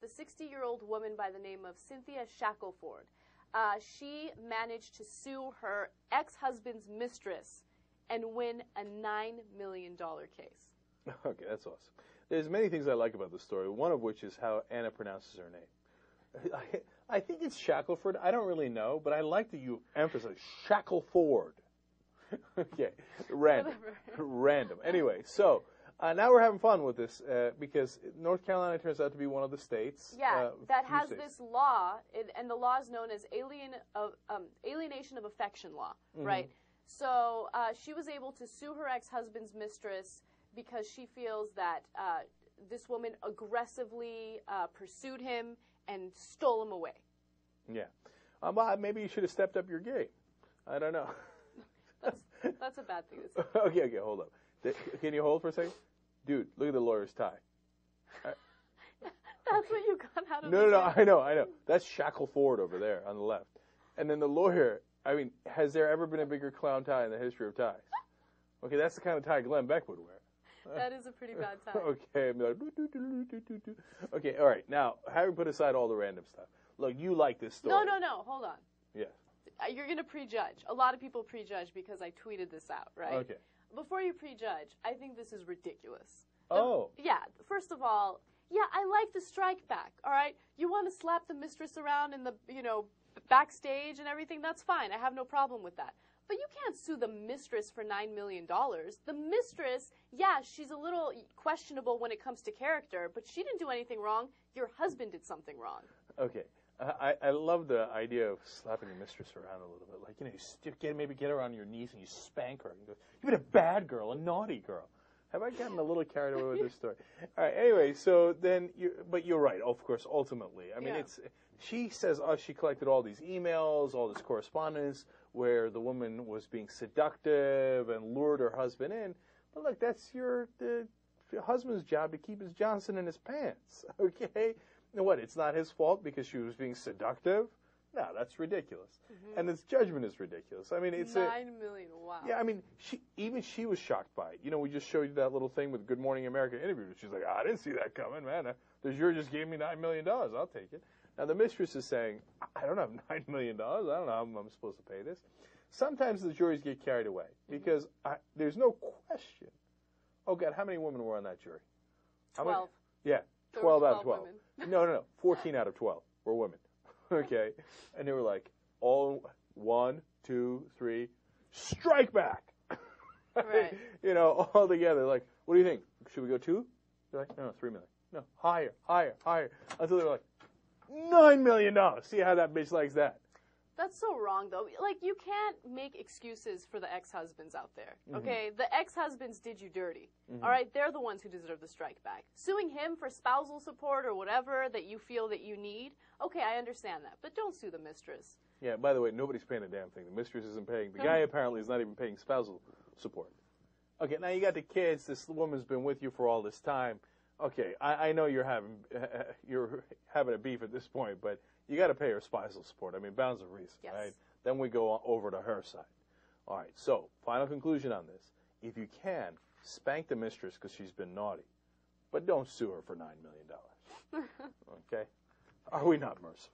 the 60-year-old woman by the name of Cynthia Shackelford. She managed to sue her ex-husband's mistress and win a $9 million case. Okay, that's awesome. There's many things I like about the story, one of which is how Anna pronounces her name. I think it's Shackelford. I don't really know, but I like that you emphasize Shackelford. Okay, random. Anyway, so now we're having fun with this because North Carolina turns out to be one of the states. Yeah, that has this law, and the law is known as alienation of affection law, right? So she was able to sue her ex-husband's mistress because she feels that this woman aggressively pursued him and stole him away. Yeah. Well, maybe you should have stepped up your game. I don't know. That's a bad thing to say. Okay, hold up. Can you hold for a second? Dude, look at the lawyer's tie. That's what you got out of No, I know. That's Shackelford over there on the left. And then the lawyer, I mean, has there ever been a bigger clown tie in the history of ties? Okay, that's the kind of tie Glenn Beck would wear. That is a pretty bad tie. Okay, I'm like, okay, all right. Now, having put aside all the random stuff, look, you like this story. No, hold on. Yes. You're going to prejudge. A lot of people prejudge because I tweeted this out, right? Okay. Before you prejudge, I think this is ridiculous. Oh. Yeah, first of all, yeah, I like the strike back, all right? You want to slap the mistress around in the, backstage and everything, that's fine. I have no problem with that. But you can't sue the mistress for $9 million. The mistress, yeah, she's a little questionable when it comes to character, but she didn't do anything wrong. Your husband did something wrong. Okay. I love the idea of slapping your mistress around a little bit. Like, maybe get her on your knees and you spank her. And go, you've been a bad girl, a naughty girl. Have I gotten a little carried away with this story? All right, anyway, so then, but you're right, of course, ultimately. I mean, she says she collected all these emails, all this correspondence where the woman was being seductive and lured her husband in. But look, that's your husband's job to keep his Johnson in his pants, okay? What, it's not his fault because she was being seductive? No, that's ridiculous. And this judgment is ridiculous. I mean, it's $9 million, wow. Yeah, I mean, she was shocked by it. We just showed you that little thing with Good Morning America interview. She's like, I didn't see that coming, man. The jury just gave me $9 million. I'll take it. Now, the mistress is saying, I don't have $9 million. I don't know how I'm supposed to pay this. Sometimes the juries get carried away because there's no question. Oh, God, how many women were on that jury? 12. Yeah. 12 out of 12. Women. No. 14 out of 12 were women. Okay. And they were like, all 1, 2, 3, strike back. Right. All together. Like, what do you think? Should we go 2? They're like, no, 3 million. No, higher. Until they were like, $9 million. See how that bitch likes that. That's so wrong, though. Like, you can't make excuses for the ex-husbands out there, okay? The ex-husbands did you dirty, all right? They're the ones who deserve the strike back. Suing him for spousal support or whatever that you feel that you need, okay, I understand that. But don't sue the mistress. Yeah, by the way, nobody's paying a damn thing. The mistress isn't paying. The guy apparently is not even paying spousal support. Okay, now you got the kids. This woman's been with you for all this time. Okay, I know you're having a beef at this point, but you got to pay her spousal support. I mean, bounds of reason, right? Then we go over to her side. All right, so final conclusion on this. If you can, spank the mistress because she's been naughty, but don't sue her for $9 million. Okay? Are we not merciful?